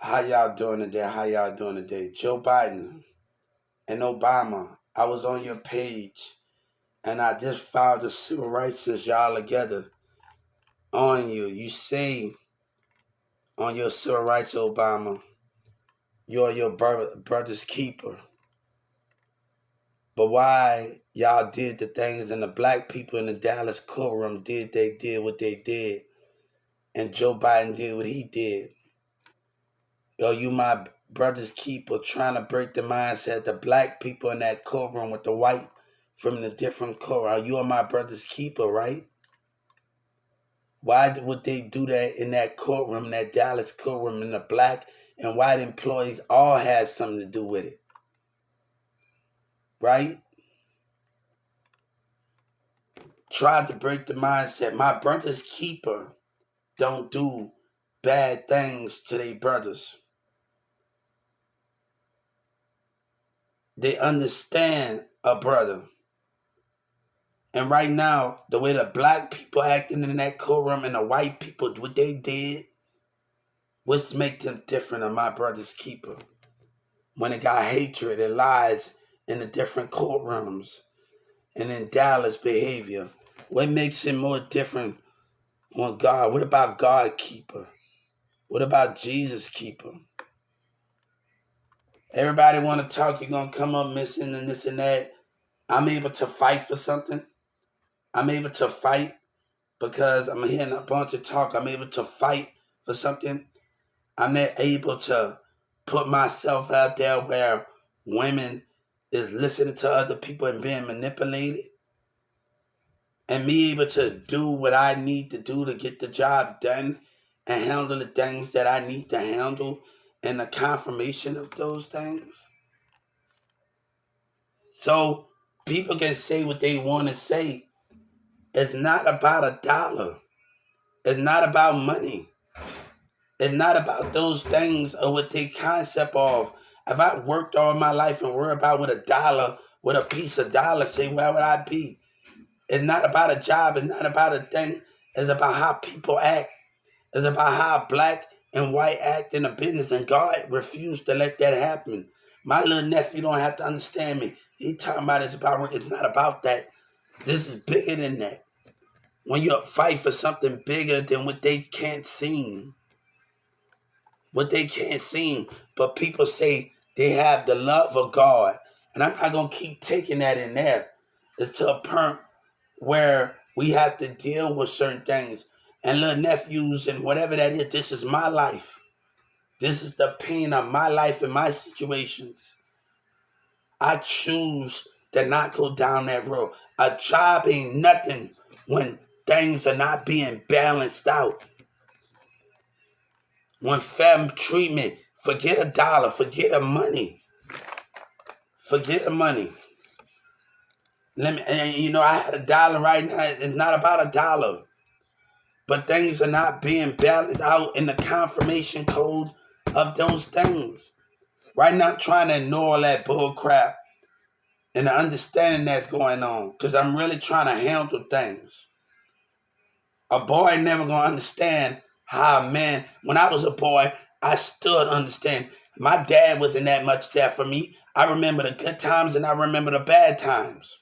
How y'all doing today? How y'all doing today? Joe Biden and Obama, I was on your page and I just filed the civil rights since y'all together on you. You say on your civil rights, Obama, you're your brother's keeper. But why y'all did the things and the black people in the Dallas courtroom did what they did, and Joe Biden did what he did. Yo, you my brother's keeper, trying to break the mindset. The black people in that courtroom with the white from the different courtroom. You are my brother's keeper, right? Why would they do that in that courtroom, that Dallas courtroom, and the black and white employees all had something to do with it, right? Tried to break the mindset. My brother's keeper don't do bad things to their brothers. They understand a brother. And right now, the way the black people acting in that courtroom and the white people, what they did was to make them different than my brother's keeper. When it got hatred and lies in the different courtrooms and in Dallas behavior, what makes it more different on God? What about God keeper? What about Jesus keeper? Everybody want to talk, you're going to come up missing and this and that. I'm able to fight for something. I'm able to fight because I'm hearing a bunch of talk. I'm able to fight for something. I'm not able to put myself out there where women is listening to other people and being manipulated. And me able to do what I need to do to get the job done and handle the things that I need to handle and the confirmation of those things. So people can say what they want to say. It's not about a dollar. It's not about money. It's not about those things or what they concept of. If I worked all my life and worried about what a dollar, what a piece of dollar say, where would I be? It's not about a job. It's not about a thing. It's about how people act. It's about how black and white act in a business. And God refused to let that happen. My little nephew don't have to understand me. He talking about it's not about that. This is bigger than that. When you fight for something bigger than what they can't see, but people say they have the love of God. And I'm not going to keep taking that in there. It's to a point where we have to deal with certain things. And little nephews and whatever that is, this is my life. This is the pain of my life and my situations. I choose to not go down that road. A job ain't nothing when things are not being balanced out. When fair treatment, forget a dollar, forget the money. Forget the money. I had a dollar right now. It's not about a dollar. But things are not being balanced out in the confirmation code of those things. Right now, I'm trying to ignore all that bull crap and the understanding that's going on. Because I'm really trying to handle things. A boy never going to understand how a man, when I was a boy, I stood understand. My dad wasn't that much there for me. I remember the good times and I remember the bad times.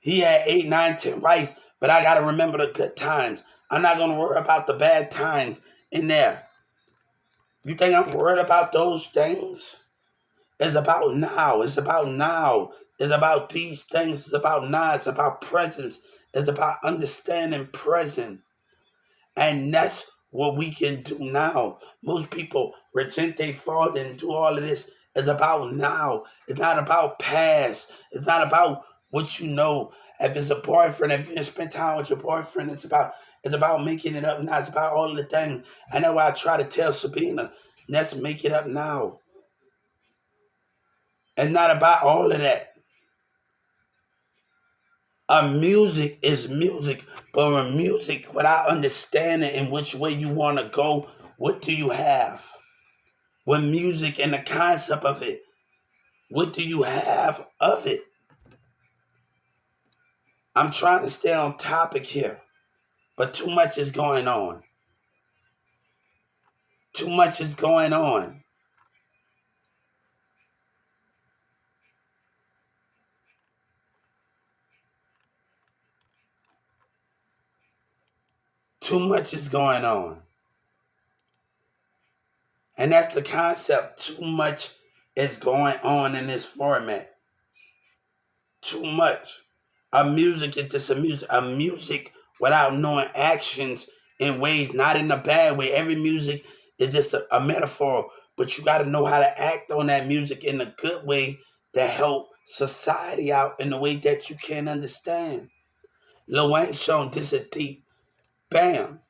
He had 8, 9, 10 wives, but I got to remember the good times. I'm not going to worry about the bad times in there. You think I'm worried about those things? It's about now. It's about now. It's about these things. It's about now. It's about presence. It's about understanding present. And that's what we can do now. Most people resent their father and do all of this. It's about now. It's not about past. It's not about what you know. If it's a boyfriend, if you didn't spend time with your boyfriend, it's about making it up now. It's about all the things. I know I try to tell Sabina, let's make it up now. It's not about all of that. Music is music, but when music, without understanding in which way you want to go, what do you have? When music and the concept of it, what do you have of it? I'm trying to stay on topic here, but too much is going on. Too much is going on. Too much is going on. And that's the concept. Too much is going on in this format. Too much. A music is just a music. A music without knowing actions in ways, not in a bad way. Every music is just a metaphor, but you got to know how to act on that music in a good way to help society out in a way that you can't understand. Lil Wayne showing this a deep. Bam.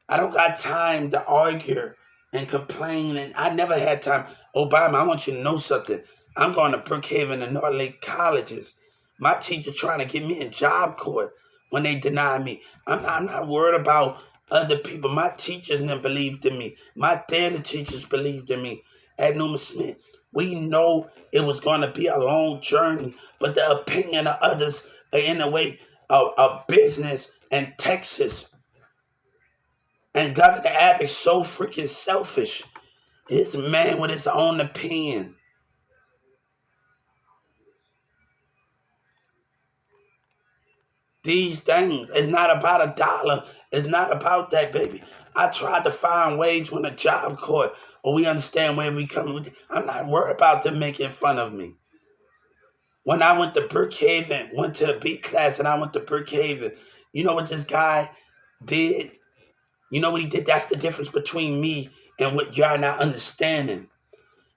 I don't got time to argue and complain, and I never had time. Obama, I want you to know something. I'm going to Brookhaven and North Lake colleges. My teacher trying to get me in job court when they deny me. I'm not worried about other people. My teachers never believed in me. My theater teachers believed in me at Newman Smith. We know it was going to be a long journey, but the opinion of others are in the way of business and Texas. And Governor Abbott's so freaking selfish. He's a man with his own opinion. These things, it's not about a dollar. It's not about that, baby. I tried to find ways when a job court, or we understand where we come with. I'm not worried about them making fun of me. When I went to Brookhaven, went to the B class, and I went to Brookhaven, you know what this guy did? You know what he did? That's the difference between me and what y'all not understanding.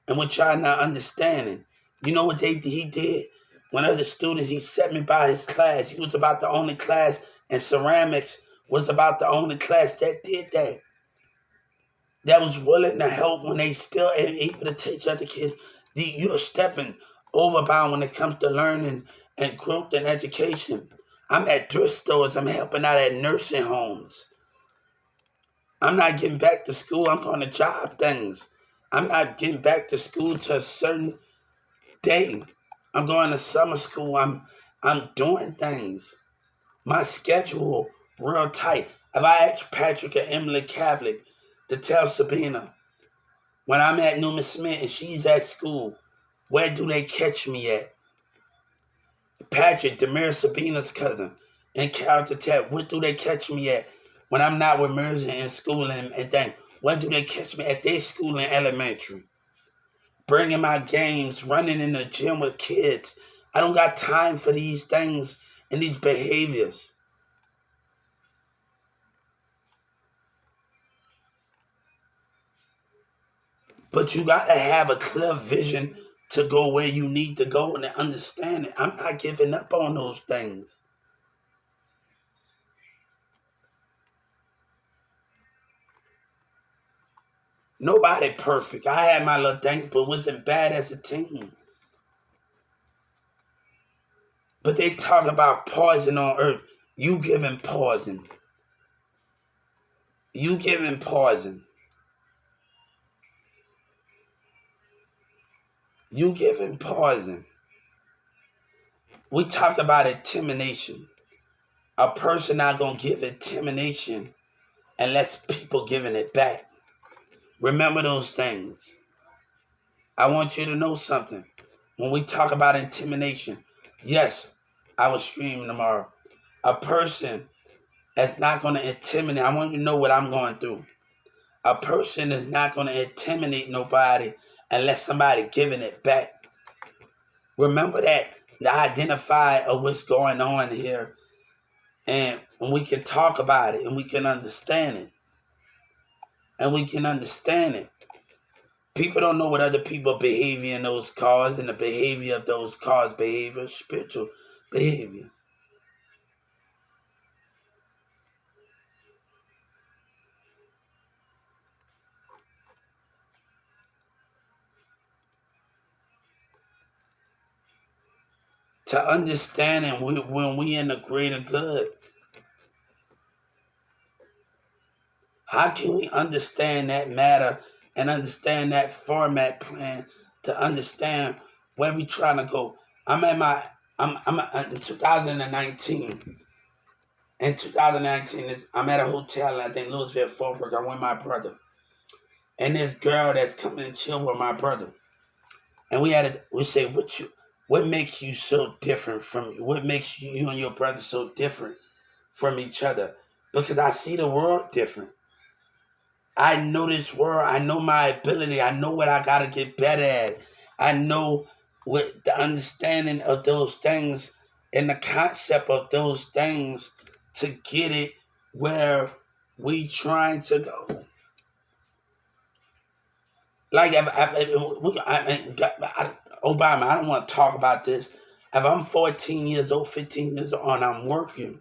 And what y'all not understanding. You know what he did? One of the students, he set me by his class. He was about the only class, and ceramics was about the only class that did that. That was willing to help when they still able to teach other kids. You're stepping overbound when it comes to learning and growth and education. I'm at thrift stores. I'm helping out at nursing homes. I'm not getting back to school. I'm going to job things. I'm not getting back to school to a certain day. I'm going to summer school. I'm doing things. My schedule real tight. If I ask Patrick or Emily Catholic to tell Sabina when I'm at Newman Smith and she's at school, where do they catch me at? Patrick, Demir Sabina's cousin, and Carol Tat, where do they catch me at? When I'm not with Mirza in school and things, where do they catch me at their school in elementary? Bringing my games, running in the gym with kids. I don't got time for these things and these behaviors. But you got to have a clear vision to go where you need to go and to understand it. I'm not giving up on those things. Nobody perfect. I had my little things, but wasn't bad as a team. But they talk about poison on earth. You giving poison. You giving poison. You giving poison. We talk about intimidation. A person not gonna give intimidation unless people giving it back. Remember those things. I want you to know something. When we talk about intimidation, yes, I was streaming tomorrow. A person that's not gonna intimidate. I want you to know what I'm going through. A person is not gonna intimidate nobody unless somebody giving it back. Remember that to identify of what's going on here, and we can talk about it and we can understand it. And we can understand it. People don't know what other people behavior in those cars and the behavior of those cars behavior, spiritual behavior. To understand it when we in the greater good. How can we understand that matter and understand that format plan to understand where we trying to go? I'm at my I'm in 2019. In 2019, I'm at a hotel in I think Louisville, Fort Worth. I'm with my brother. and this girl that's coming to chill with my brother. And we say, what makes you so different from what makes you and your brother so different from each other? Because I see the world different. I know this world. I know my ability. I know what I gotta get better at. I know what the understanding of those things and the concept of those things to get it where we trying to go. Like Obama, I don't want to talk about this. If I'm 14 years old, 15 years old, and I'm working,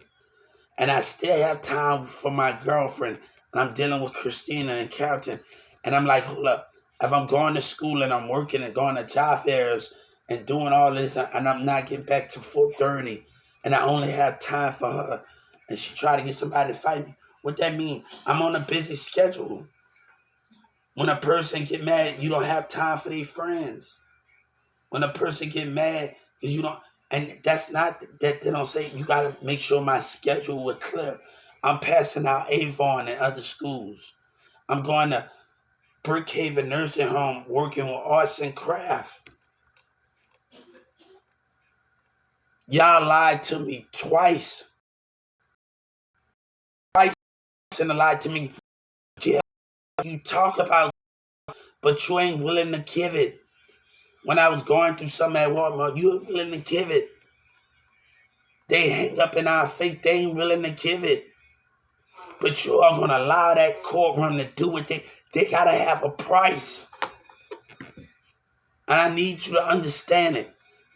and I still have time for my girlfriend, and I'm dealing with Christina and Carrington, and I'm like, hold up, if I'm going to school and I'm working and going to job fairs and doing all this, and I'm not getting back to 4:30, and I only have time for her, and she try to get somebody to fight me, what that mean? I'm on a busy schedule. When a person get mad, you don't have time for their friends. When a person get mad, because you don't, and that's not that they don't say, you got to make sure my schedule was clear. I'm passing out Avon and other schools. I'm going to Brookhaven Nursing Home working with arts and craft. Y'all lied to me twice. Twice and lied to me. Yeah, you talk about, but you ain't willing to give it. When I was going through something at Walmart, you ain't willing to give it. They hang up in our face, they ain't willing to give it. But you are going to allow that courtroom to do what they got to have a price. And I need you to understand it.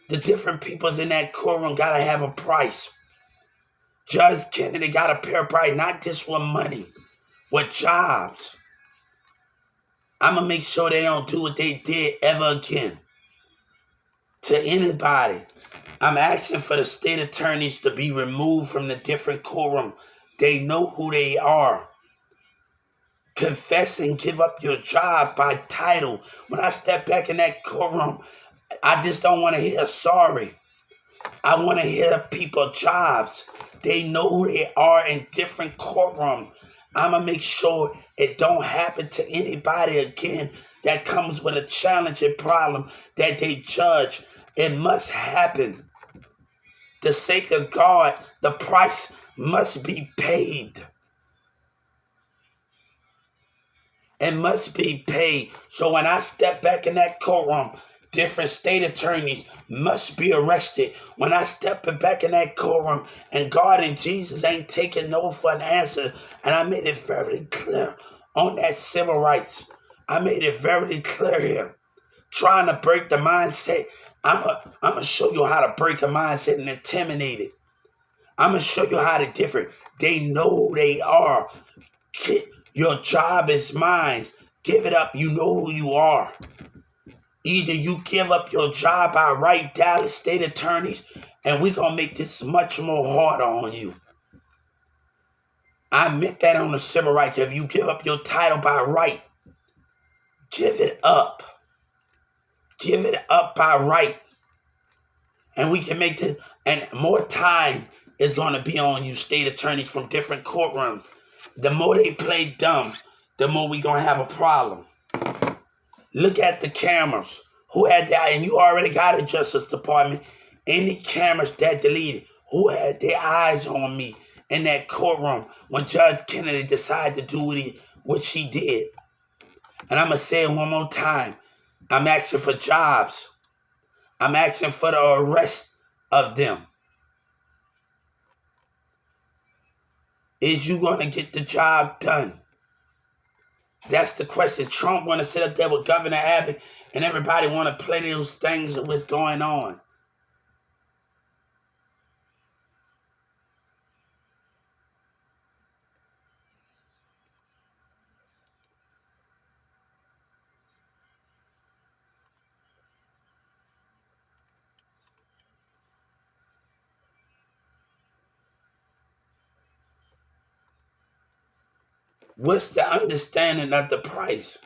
The different peoples in that courtroom got to have a price. Judge Kennedy got to pay a price, not just with money, with jobs. I'm going to make sure they don't do what they did ever again to anybody. I'm asking for the state attorneys to be removed from the different courtroom. They know who they are. Confess and give up your job by title. When I step back in that courtroom, I just don't want to hear sorry. I want to hear people jobs. They know who they are in different courtrooms. I'm going to make sure it don't happen to anybody again that comes with a challenging problem that they judge. It must happen. The sake of God, the price must be paid. It must be paid. So when I step back in that courtroom, different state attorneys must be arrested. When I step back in that courtroom, and God and Jesus ain't taking no for an answer, and I made it very clear on that civil rights. I made it very clear here. Trying to break the mindset. I'm going to show you how to break a mindset and intimidate it. I'm going to show you how to different. They know who they are. Your job is mine. Give it up. You know who you are. Either you give up your job by right, Dallas state attorneys, and we're going to make this much more harder on you. I meant that on the civil rights. If you give up your title by right, give it up. Give it up by right. And we can make this, and more time is going to be on you state attorneys from different courtrooms. The more they play dumb, the more we're going to have a problem. Look at the cameras. Who had that? And you already got a Justice Department. Any cameras that deleted, who had their eyes on me in that courtroom when Judge Kennedy decided to do what she did? And I'm going to say it one more time. I'm asking for jobs. I'm asking for the arrest of them. Is you going to get the job done? That's the question. Trump want to sit up there with Governor Abbott, and everybody want to play those things of what's going on. What's the understanding of the price?